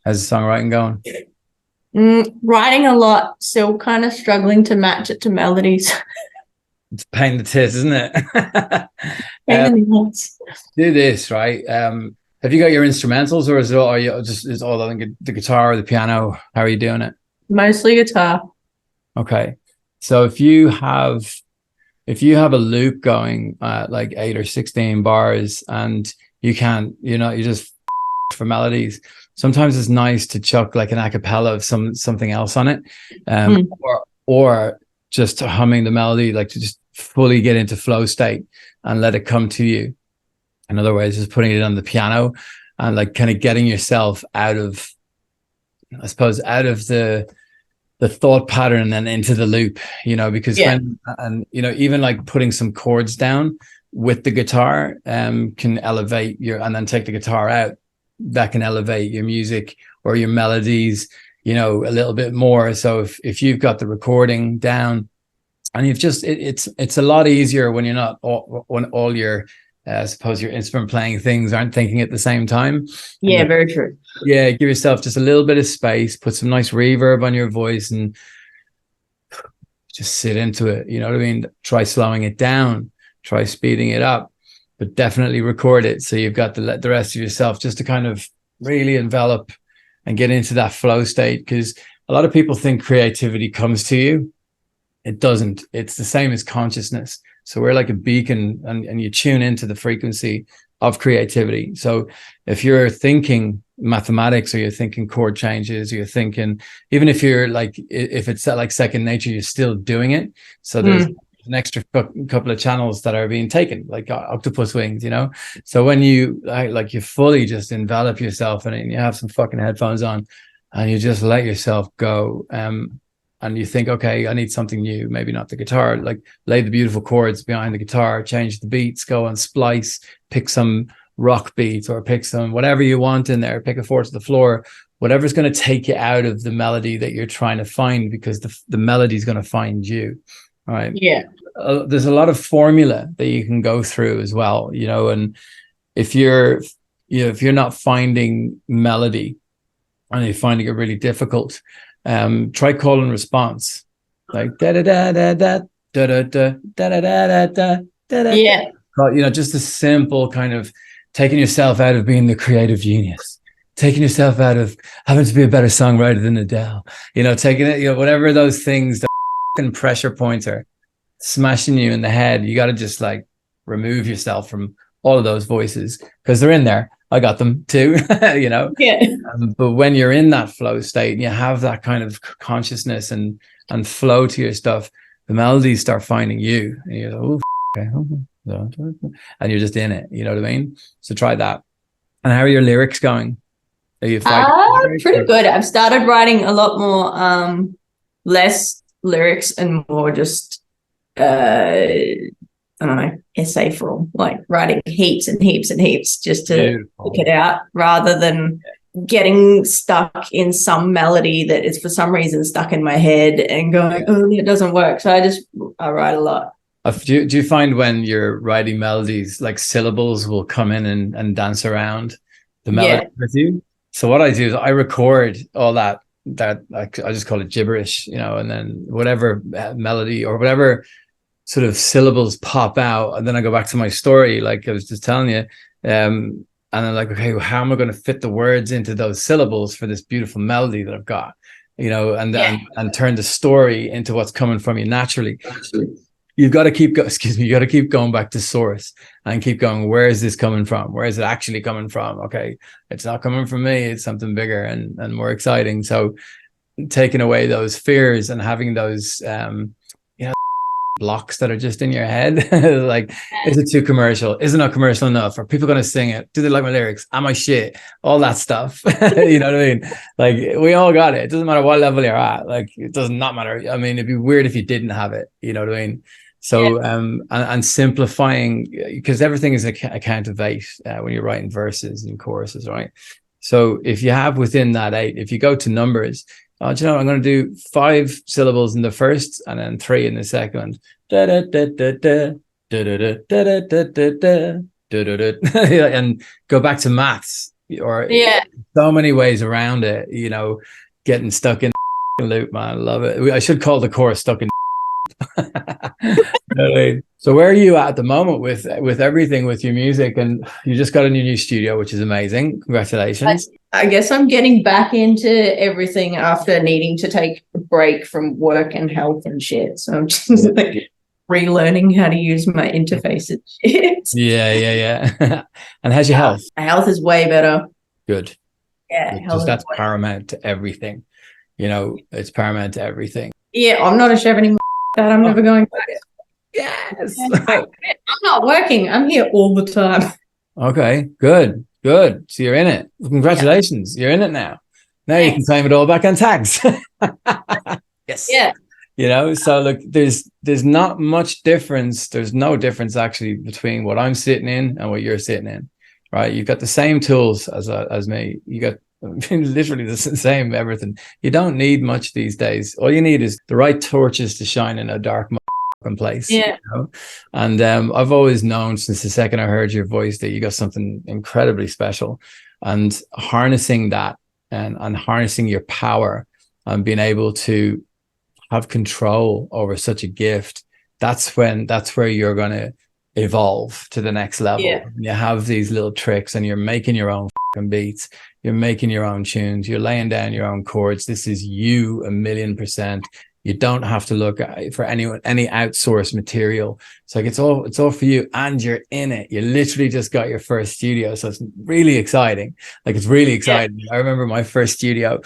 How's the songwriting going? Writing a lot, still kind of struggling to match it to melodies. It's a pain in the tits, isn't it? Do this, right? Have you got your instrumentals, or is it all, are you just is all on the guitar or the piano? How are you doing it? Mostly guitar. Okay. So if you have a loop going at like 8 or 16 bars and you can't, you just for melodies, sometimes it's nice to chuck like an a cappella of something else on it. Or just humming the melody, like to just fully get into flow state and let it come to you. In other words, just putting it on the piano and like kind of getting yourself out of, I suppose, out of the thought pattern and then into the loop, because even like putting some chords down with the guitar can elevate and then take the guitar out. That can elevate your music or your melodies, a little bit more. So if you've got the recording down and you've just, it's a lot easier when you're not, when all your, I suppose your instrument playing things aren't thinking at the same time. Yeah, very true. Yeah, give yourself just a little bit of space, put some nice reverb on your voice and just sit into it. You know what I mean? Try slowing it down, try speeding it up, but definitely record it. So you've got the rest of yourself just to kind of really envelop and get into that flow state. Because a lot of people think creativity comes to you. It doesn't. It's the same as consciousness. So we're like a beacon and you tune into the frequency of creativity. So if you're thinking mathematics or you're thinking chord changes, or you're thinking, even if you're like, if it's like second nature, you're still doing it. So there's an extra couple of channels that are being taken, like octopus wings, So when you you fully just envelop yourself in it and you have some fucking headphones on and you just let yourself go, and you think, okay, I need something new, maybe not the guitar, like lay the beautiful chords behind the guitar, change the beats, go on Splice, pick some rock beats or pick some whatever you want in there, pick a 4 to the floor, whatever's going to take you out of the melody that you're trying to find, because the melody is going to find you. All right. Yeah. There's a lot of formula that you can go through as well, and if you're not finding melody and you're finding it really difficult, try call and response, like da da da da da da da da da da da da. Yeah. Just a simple kind of taking yourself out of being the creative genius, taking yourself out of having to be a better songwriter than Adele, taking it, whatever those things, the fucking pressure points are smashing you in the head. You got to just like remove yourself from all of those voices because they're in there. I got them too, Yeah. But when you're in that flow state and you have that kind of consciousness and flow to your stuff, the melodies start finding you. And you're like, okay. And you're just in it. You know what I mean? So try that. And how are your lyrics going? Are you pretty good. I've started writing a lot more, less lyrics and more just, I don't know, essay form, like writing heaps and heaps and heaps just to pick it out, rather than getting stuck in some melody that is for some reason stuck in my head and going, oh, it doesn't work. So I write a lot. Do you find when you're writing melodies, like syllables will come in and dance around the melody with you? So what I do is I record all that I just call it gibberish, and then whatever melody or whatever sort of syllables pop out, and then I go back to my story, like I was just telling you, and I'm like, okay, well, how am I going to fit the words into those syllables for this beautiful melody that I've got, and turn the story into what's coming from you naturally. You've got to keep going back to source and keep going, where is this coming from? Where is it actually coming from? Okay, it's not coming from me, it's something bigger and more exciting. So taking away those fears and having those blocks that are just in your head, like, is it too commercial? Is it not commercial enough? Are people going to sing it? Do they like my lyrics? Am I shit? All that stuff. You know what I mean? Like, we all got it. It doesn't matter what level you're at. Like, it does not matter. I mean, it'd be weird if you didn't have it. You know what I mean? So, and simplifying, because everything is a count of 8 when you're writing verses and choruses, right? So if you have within that 8, if you go to numbers, do you know, I'm going to do 5 syllables in the first and then 3 in the second. And go back to maths. or so many ways around it, you know, getting stuck in the loop, man. I love it. I should call the course Stuck in So where are you at the moment with everything, with your music? And you just got a new studio, which is amazing. Congratulations. I guess I'm getting back into everything after needing to take a break from work and health and shit. So I'm just like relearning how to use my interface and shit. Yeah. And how's your health? My health is way better. Good. Yeah. Because that's paramount to everything. You know, it's paramount to everything. Yeah, I'm not a chef anymore. That I'm never going back. Yes. I'm not working. I'm here all the time. Okay, good. So you're in it. Congratulations. You're in it now. Now you can claim it all back on tax. Yes. Yeah. You know, so look, there's not much difference. There's no difference actually between what I'm sitting in and what you're sitting in, right? You've got the same tools as me. You got literally the same everything. You don't need much these days. All you need is the right torches to shine in a dark place. Yeah. You know? And I've always known since the second I heard your voice that you got something incredibly special, and harnessing that and harnessing your power and being able to have control over such a gift. That's where you're going to evolve to the next level. Yeah. You have these little tricks and you're making your own beats. You're making your own tunes. You're laying down your own chords. This is you 1,000,000%. You don't have to look for any outsourced material. It's like it's all for you, and you're in it. You literally just got your first studio, so it's really exciting. Like it's really exciting. Yeah. I remember my first studio,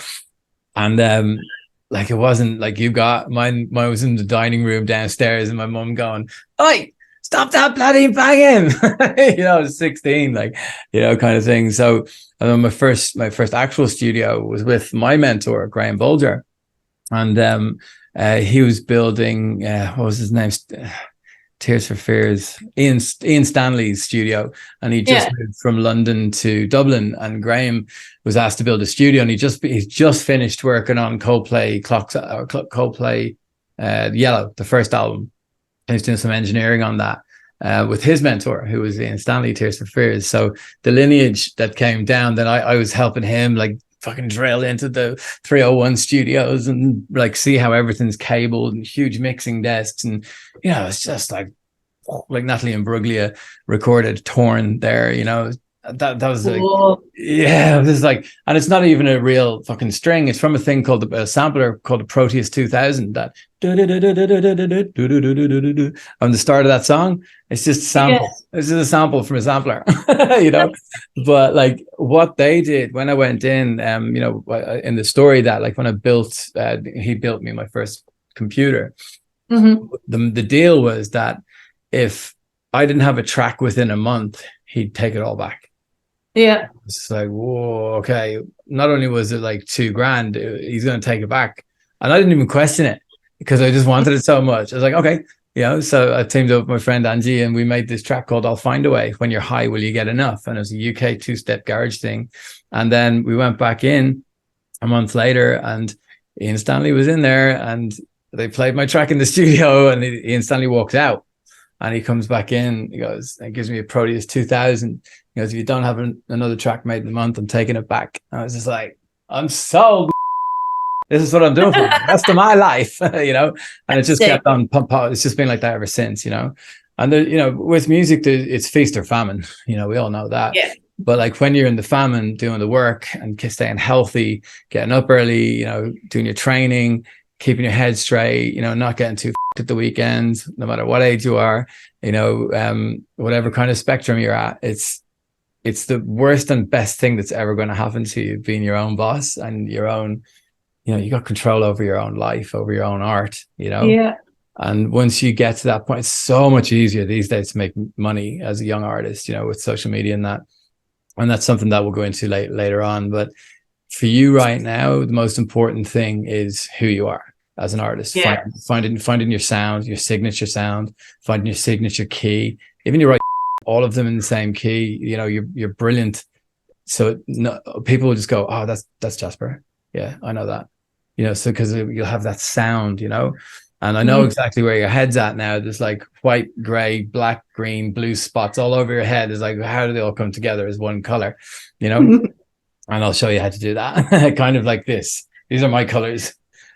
and like it wasn't like you got mine. Mine was in the dining room downstairs, and my mum going, "Oi, stop that bloody banging!" You know, I was 16, like, you know, kind of thing. So my first actual studio was with my mentor, Graham Bolger, and he was building what was his name, Tears for Fears, Ian Stanley's studio, and he just moved from London to Dublin, and Graham was asked to build a studio, and he's just finished working on Coldplay Yellow, the first album, and he's doing some engineering on that with his mentor, who was Ian Stanley, Tears for Fears. So the lineage that came down, then I was helping him like fucking drill into the 301 studios and like see how everything's cabled, and huge mixing desks, and you know, it's just like Natalie Imbruglia recorded Torn there, you know. That was like, yeah, this is like, and it's not even a real fucking string. It's from a thing called a sampler called the Proteus 2000. That on the start of that song, it's just a sample. This is a sample from a sampler, you know. But like what they did when I went in, you know, in the story that like when I built, he built me my first computer. Mm-hmm. The deal was that if I didn't have a track within a month, he'd take it all back. Yeah. It's like, whoa, okay. Not only was it like $2,000, he's going to take it back. And I didn't even question it because I just wanted it so much. I was like, okay, you know, so I teamed up with my friend Angie and we made this track called I'll Find a Way. When you're high, will you get enough? And it was a UK 2-step garage thing. And then we went back in a month later and Ian Stanley was in there and they played my track in the studio, and Ian Stanley walks out and he comes back in. He goes, and gives me a Proteus 2000. He goes, if you don't have another track made in a month, I'm taking it back. And I was just like, I'm sold. This is what I'm doing for the rest of my life, you know. And it just kept on pump. It's just been like that ever since, you know. And you know, with music, it's feast or famine. You know, we all know that. Yeah. But like when you're in the famine, doing the work and staying healthy, getting up early, you know, doing your training, keeping your head straight, you know, not getting too at the weekends, no matter what age you are, you know, whatever kind of spectrum you're at, it's the worst and best thing that's ever going to happen to you, being your own boss and your own, you know, you got control over your own life, over your own art, you know. Yeah. And once you get to that point, it's so much easier these days to make money as a young artist, you know, with social media and that. And that's something that we'll go into later on. But for you right now, the most important thing is who you are as an artist. Yeah. Finding your sound, your signature sound, finding your signature key. Even you write all of them in the same key, you know, you're brilliant. So people will just go, oh, that's Jasper. Yeah, I know that. You know, so because you'll have that sound, you know. And I know exactly where your head's at now. There's like white, gray, black, green, blue spots all over your head. It's like, how do they all come together as one color? You know? And I'll show you how to do that. Kind of like this. These are my colors,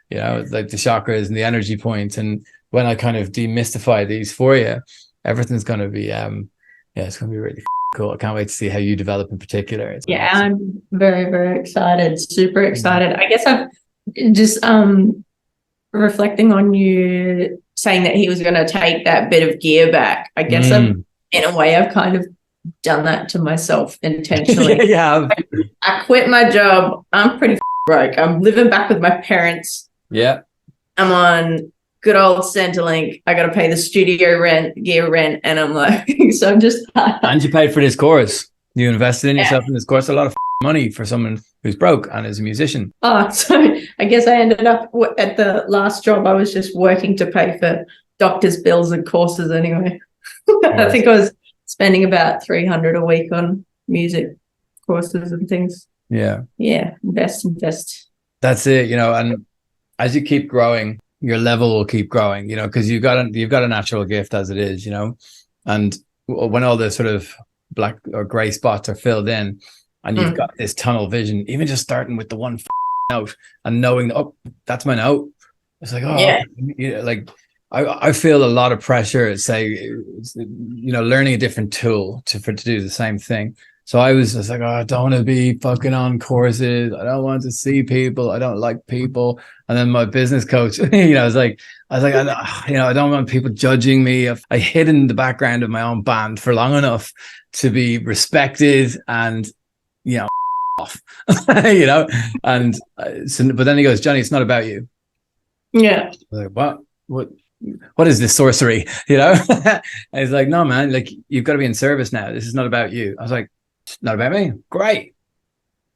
you know, like the chakras and the energy points. And when I kind of demystify these for you, everything's going to be, it's going to be really cool. I can't wait to see how you develop in particular. I'm very, very excited. Super excited. I guess I've just, reflecting on you saying that he was going to take that bit of gear back, I guess in a way I've kind of done that to myself intentionally. Yeah. I quit my job. I'm pretty broke. I'm living back with my parents. Yeah. I'm on good old Centrelink. I got to pay the studio rent, gear rent, and I'm like, so I'm just. And you paid for this course. You invested in yourself in this course. A lot of money for someone who's broke and is a musician. Oh, so I guess I ended up at the last job. I was just working to pay for doctor's bills and courses anyway. I think I was spending about $300 a week on music courses and things. Yeah. Invest. That's it, you know. And as you keep growing, your level will keep growing, you know, because you've got a natural gift as it is, you know. And when all the sort of black or gray spots are filled in, and you've got this tunnel vision, even just starting with the one note and knowing, oh, that's my note. It's like, like I feel a lot of pressure, say, you know, learning a different tool to do the same thing. So I was just like, oh, I don't want to be fucking on courses. I don't want to see people. I don't like people. And then my business coach, you know, I was like, I don't want people judging me. I hid in the background of my own band for long enough to be respected and, you know, off, you know. And but then he goes, Johnny, it's not about you. Yeah. I was like, what is this sorcery, you know? And he's like, no, man, like, you've got to be in service now. This is not about you. I was like, it's not about me. Great.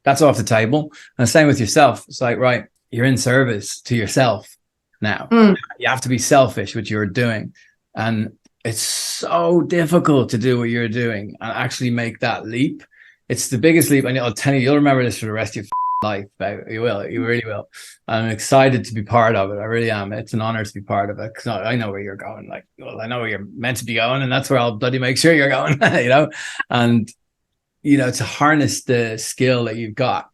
That's off the table. And same with yourself. It's like, right, you're in service to yourself now. You have to be selfish, what you're doing. And it's so difficult to do what you're doing and actually make that leap. It's the biggest leap. And I'll tell you, you'll remember this for the rest of your life. You really will. I'm excited to be part of it. I really am. It's an honor to be part of it, because I know where you're going. Like, well, I know where you're meant to be going, and that's where I'll bloody make sure you're going. You know, and you know, to harness the skill that you've got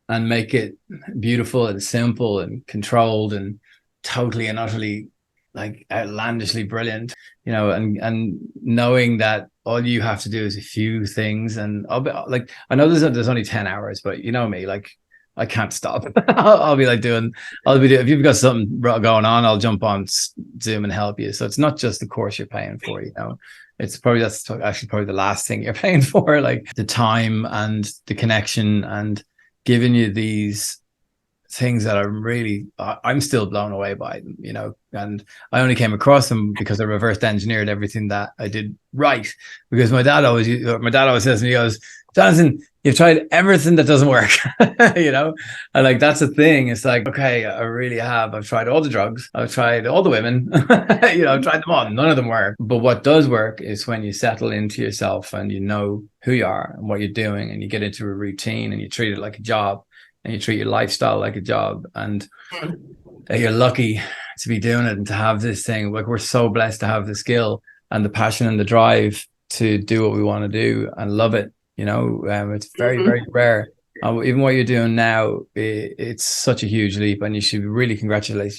and make it beautiful and simple and controlled and totally and utterly like outlandishly brilliant, you know, and knowing that all you have to do is a few things. And I'll be like, I know there's only 10 hours, but you know me, like, I can't stop. I'll be doing, if you've got something going on, I'll jump on Zoom and help you. So it's not just the course you're paying for, you know. It's that's actually probably the last thing you're paying for, like the time and the connection and giving you these things that I'm still blown away by them, you know. And I only came across them because I reversed engineered everything that I did right. Because my dad always says to me, he goes, Jonathan, you've tried everything that doesn't work, you know. And like, that's the thing. It's like, okay, I really have. I've tried all the drugs. I've tried all the women, you know, I've tried them all. None of them work. But what does work is when you settle into yourself and you know who you are and what you're doing, and you get into a routine and you treat it like a job. And you treat your lifestyle like a job, and you're lucky to be doing it and to have this thing. Like, we're so blessed to have the skill and the passion and the drive to do what we want to do and love it. You know, it's very, very rare. Even what you're doing now, it's such a huge leap, and you should really congratulate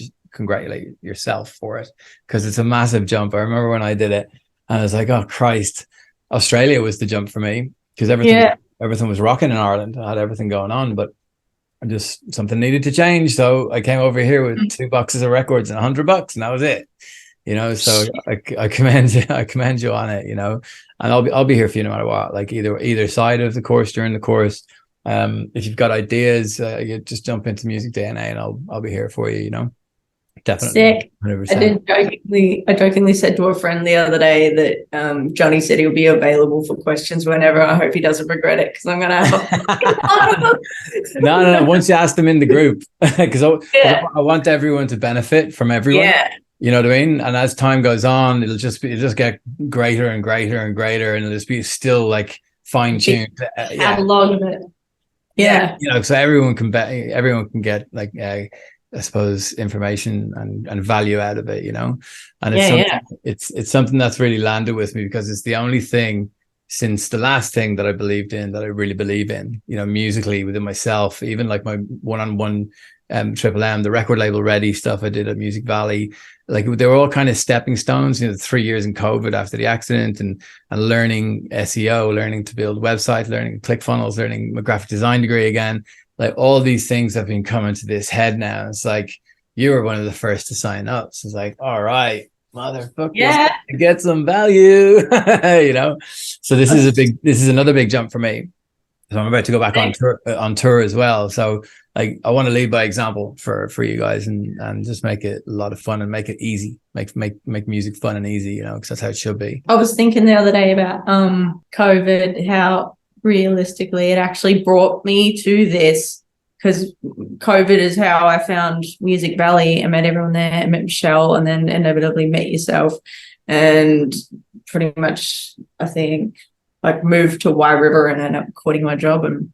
yourself for it, because it's a massive jump. I remember when I did it, and I was like, oh Christ, Australia was the jump for me, because everything was rocking in Ireland. I had everything going on, but just something needed to change. So I came over here with 2 boxes of records and $100, and that was it, you know. So I commend you on it, you know. And I'll be here for you no matter what, like either side of the course, during the course. If you've got ideas, you just jump into MusicDNA and I'll be here for you, you know. Definitely. Sick. 100%. I jokingly said to a friend the other day that Johnny said he'll be available for questions whenever. I hope he doesn't regret it, because I'm going to have No. Once you ask them in the group, because I want everyone to benefit from everyone. Yeah. You know what I mean? And as time goes on, it'll just get greater and greater and greater, and it'll just be still like fine tuned. Add a lot of it. Yeah. You know, so everyone can get like I suppose, information and value out of it, you know. And it's something that's really landed with me, because it's the only thing since the last thing that I believed in that I really believe in, you know, musically within myself. Even like my one-on-one Triple M, the record label ready stuff I did at Music Valley, like they were all kind of stepping stones, you know, 3 years in COVID after the accident, and learning SEO, learning to build websites, learning ClickFunnels, learning my graphic design degree again. Like all these things have been coming to this head now. It's like, you were one of the first to sign up. So it's like, all right, motherfucker, get some value, you know. So this is another big jump for me. So I'm about to go back on tour as well. So like, I want to lead by example for you guys, and just make it a lot of fun and make it easy, make music fun and easy, you know, because that's how it should be. I was thinking the other day about COVID, how realistically it actually brought me to this, because COVID is how I found Music Valley. I met everyone there. I met Michelle, and then inevitably met yourself, and pretty much I think like moved to Y River and ended up quitting my job, and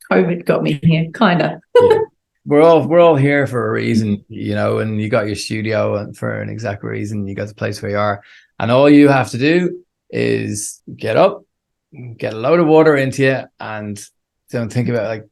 COVID got me here, kind of. Yeah. We're all here for a reason, you know, and you got your studio for an exact reason. You got the place where you are, and all you have to do is get up, get a load of water into you, and don't think about like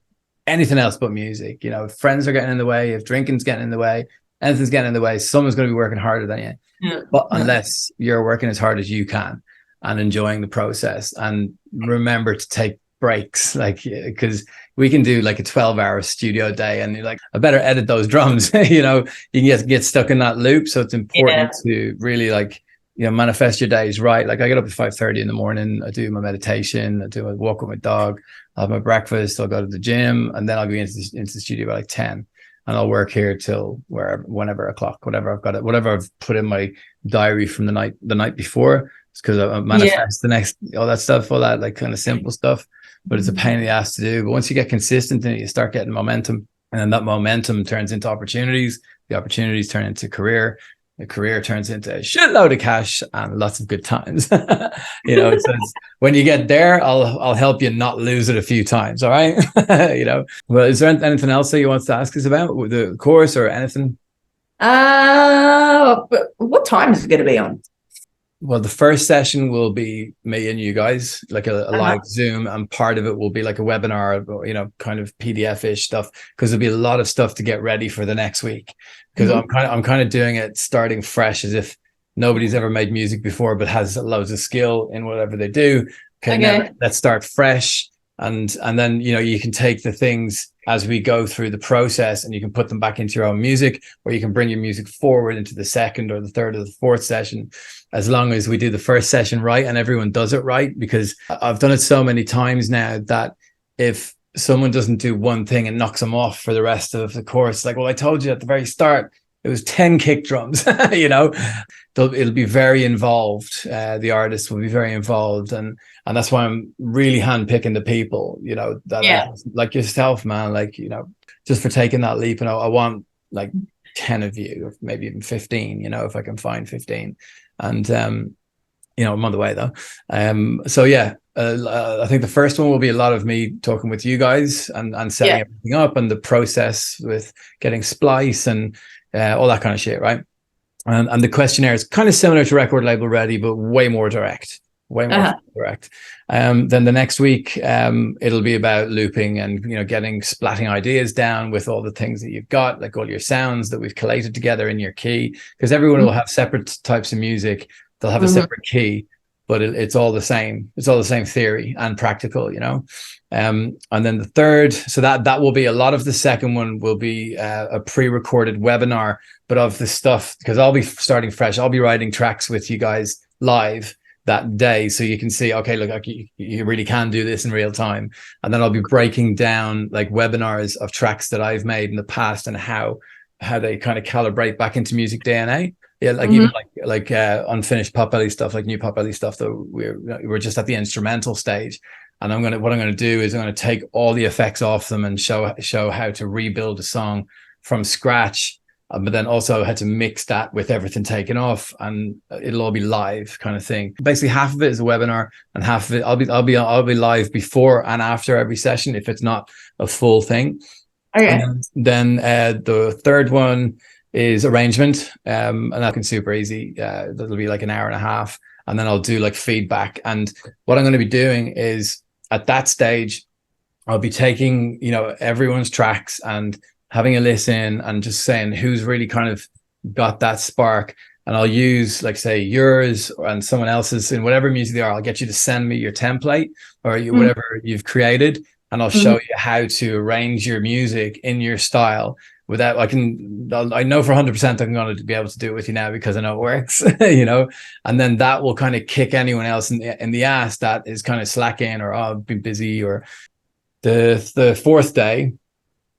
anything else but music. You know, if friends are getting in the way, if drinking's getting in the way, anything's getting in the way, someone's going to be working harder than you. Yeah. But unless you're working as hard as you can and enjoying the process, and remember to take breaks, like, because we can do like a 12-hour studio day and you're like, I better edit those drums. You know, you can get stuck in that loop. So it's important to really, like, you know, manifest your days right. Like, I get up at 5:30 in the morning, I do my meditation, I do a walk with my dog, I'll have my breakfast, I'll go to the gym, and then I'll be into the studio by like 10, and I'll work here till whenever o'clock, whatever I've put in my diary from the night before. It's because I manifest the next, all that like kind of simple stuff, but it's a pain in the ass to do. But once you get consistent in it, you start getting momentum, and then that momentum turns into opportunities. The opportunities turn into career. The career turns into a shitload of cash and lots of good times. You know, so when you get there, I'll help you not lose it a few times. All right. You know, well, is there anything else that you want to ask us about with the course or anything? What time is it going to be on? Well, the first session will be me and you guys, like a live Zoom, and part of it will be like a webinar, you know, kind of PDF-ish stuff, because there'll be a lot of stuff to get ready for the next week. Because I'm kind of doing it starting fresh, as if nobody's ever made music before but has loads of skill in whatever they do. Okay. Now let's start fresh, and then, you know, you can take the things as we go through the process and you can put them back into your own music, or you can bring your music forward into the second or the third or the fourth session, as long as we do the first session right and everyone does it right. Because I've done it so many times now that if someone doesn't do one thing and knocks them off for the rest of the course, like, well, I told you at the very start, it was 10 kick drums. You know, it'll be very involved. The artist will be very involved. And that's why I'm really handpicking the people, you know, that like yourself, man, like, you know, just for taking that leap. And I want like 10 of you, or maybe even 15, you know, if I can find 15. And, you know, I'm on the way though. So yeah, I think the first one will be a lot of me talking with you guys and setting everything up, and the process with getting Splice and all that kind of shit, right? And the questionnaire is kind of similar to Record Label Ready, but way more direct. Then the next week, it'll be about looping and, you know, getting splatting ideas down with all the things that you've got, like all your sounds that we've collated together in your key, because everyone will have separate types of music. They'll have a separate key, but it's all the same. It's all the same theory and practical, you know. And then the third, so that will be a lot of the second one will be a pre-recorded webinar, but of the stuff, because I'll be starting fresh. I'll be writing tracks with you guys live that day, so you can see, okay, look, you really can do this in real time. And then I'll be breaking down like webinars of tracks that I've made in the past and how they kind of calibrate back into MusicDNA. Yeah, like even like unfinished Potbelly stuff, like new Potbelly stuff that we're just at the instrumental stage. And what I'm gonna do is I'm gonna take all the effects off them and show how to rebuild a song from scratch, but then also how to mix that with everything taken off, and it'll all be live kind of thing. Basically, half of it is a webinar, and half of it I'll be live before and after every session if it's not a full thing. Okay. And then the third one is arrangement, and that can be super easy. That'll be like an hour and a half, and then I'll do like feedback. And what I'm going to be doing is at that stage, I'll be taking, you know, everyone's tracks and having a listen and just saying who's really kind of got that spark. And I'll use, like, say, yours and someone else's in whatever music they are. I'll get you to send me your template or whatever you've created, and I'll show you how to arrange your music in your style. Without, I know for 100% I'm going to be able to do it with you now because I know it works, you know. And then that will kind of kick anyone else in the ass that is kind of slacking or, oh, I've been busy. Or the fourth day,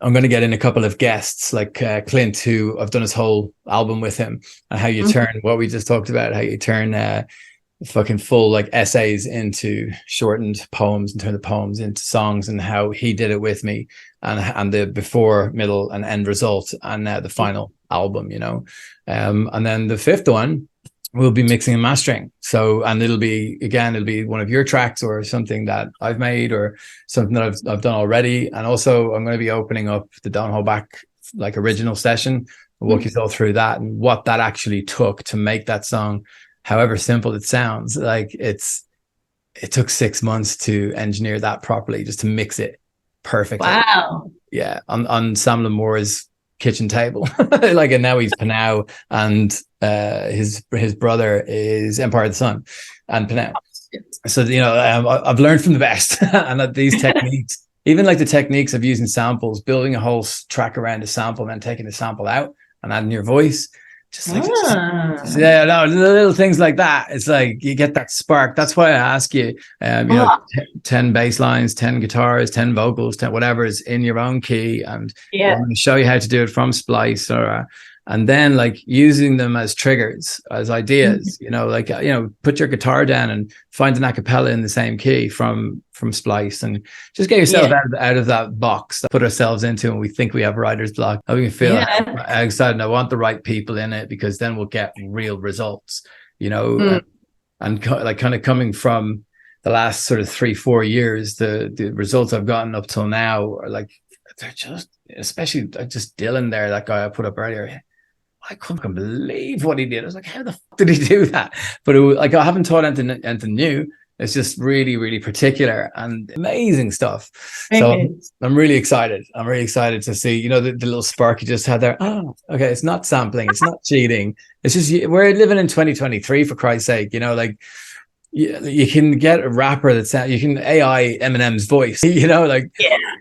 I'm going to get in a couple of guests like Clint, who I've done his whole album with him, and how you turn what we just talked about, how you turn fucking full like essays into shortened poems and turn the poems into songs, and how he did it with me, and the before, middle, and end result, and the final album, you know. And then the fifth one, we'll be mixing and mastering. So, and it'll be one of your tracks or something that I've made or something that I've done already. And also I'm going to be opening up the Don't Hold Back like original session. I'll walk you all through that and what that actually took to make that song. However simple it sounds, like it took 6 months to engineer that properly, just to mix it perfectly. Wow. Yeah. On Sam Lamore's kitchen table. Like, and now he's Pinau, and his brother is Empire of the Sun and Pinau. So, you know, I've learned from the best. And that these techniques, even like the techniques of using samples, building a whole track around a sample and then taking the sample out and adding your voice, just like yeah, no, little things like that. It's like you get that spark. That's why I ask you, you know, 10 bass lines, 10 guitars, 10 vocals, 10 whatever is in your own key, and I'm going to show you how to do it from Splice, or and then like using them as triggers, as ideas. You know, like, you know, put your guitar down and find an a cappella in the same key from Splice, and just get yourself out of that box that put ourselves into, and we think we have writer's block. I can feel excited. I want the right people in it, because then we'll get real results, you know. And like kind of coming from the last sort of 3-4 years, the results I've gotten up till now are like, they're just, especially just Dylan there, that guy I put up earlier. I couldn't believe what he did. I was like, how the fuck did he do that? But it was, like, I haven't taught anything new. It's just really, really particular and amazing stuff. So I'm really excited. I'm really excited to see, you know, the little spark you just had there. Oh, okay. It's not sampling. It's not cheating. It's just, we're living in 2023, for Christ's sake, you know, like you can get a rapper you can AI Eminem's voice, you know, like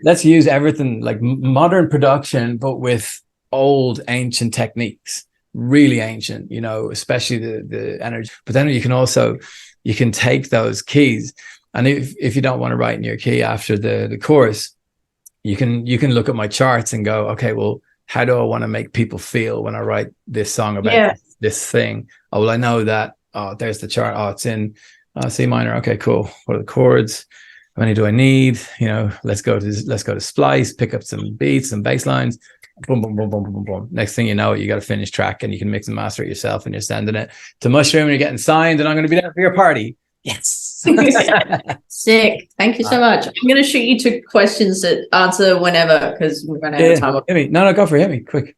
let's use everything like modern production, but with old ancient techniques, really ancient, you know, especially the energy. But then you can take those keys, and if you don't want to write in your key after the course, you can look at my charts and go, okay, well, how do I want to make people feel when I write this song about this thing? Oh, well, I know that, oh, there's the chart, oh, it's in C minor. Okay, cool. What are the chords? How many do I need? You know, let's go to Splice, pick up some beats, some bass lines. Boom, boom, boom, boom, boom, boom. Next thing you know, you got a finished track, and you can mix and master it yourself, and you're sending it to Mushroom, and you're getting signed, and I'm going to be there for your party. Yes. Sick. Thank you so much. I'm going to shoot you 2 questions to answer whenever, because we're going to have time. Hit me. No, go for it. Hit me quick.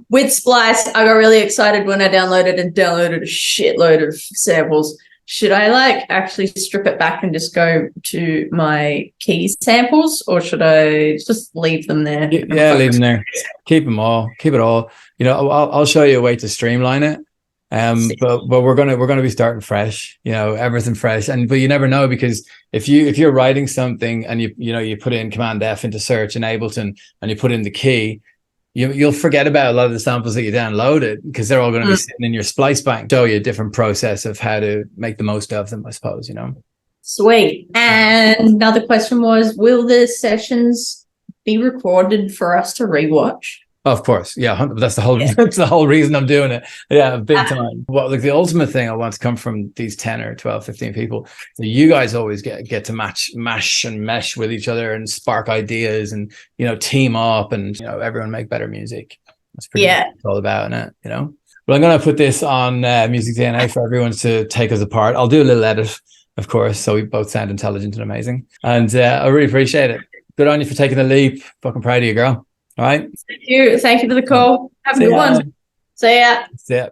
With Splice, I got really excited when I downloaded a shitload of samples. Should I like actually strip it back and just go to my key samples, or should I just leave them there? Yeah, leave them there. Keep them all. Keep it all. You know, I'll show you a way to streamline it. But we're gonna be starting fresh. You know, everything fresh. But you never know, because if you're writing something and you put in Command F into search in Ableton and you put in the key, you'll forget about a lot of the samples that you downloaded, because they're all going to be sitting in your Splice bank. Show you a different process of how to make the most of them, I suppose, you know. Sweet. And another question was, will the sessions be recorded for us to rewatch? Of course, yeah. That's the whole reason I'm doing it. Yeah, big time. Well, like the ultimate thing I want to come from these 10 or 12, 15 people. So you guys always get to mash and mesh with each other and spark ideas, and, you know, team up, and, you know, everyone make better music. That's pretty much what it's all about, isn't it? You know. Well, I'm going to put this on MusicDNA for everyone to take us apart. I'll do a little edit, of course, so we both sound intelligent and amazing. And I really appreciate it. Good on you for taking the leap. Fucking proud of you, girl. All right. Thank you for the call. Have a good one. See ya.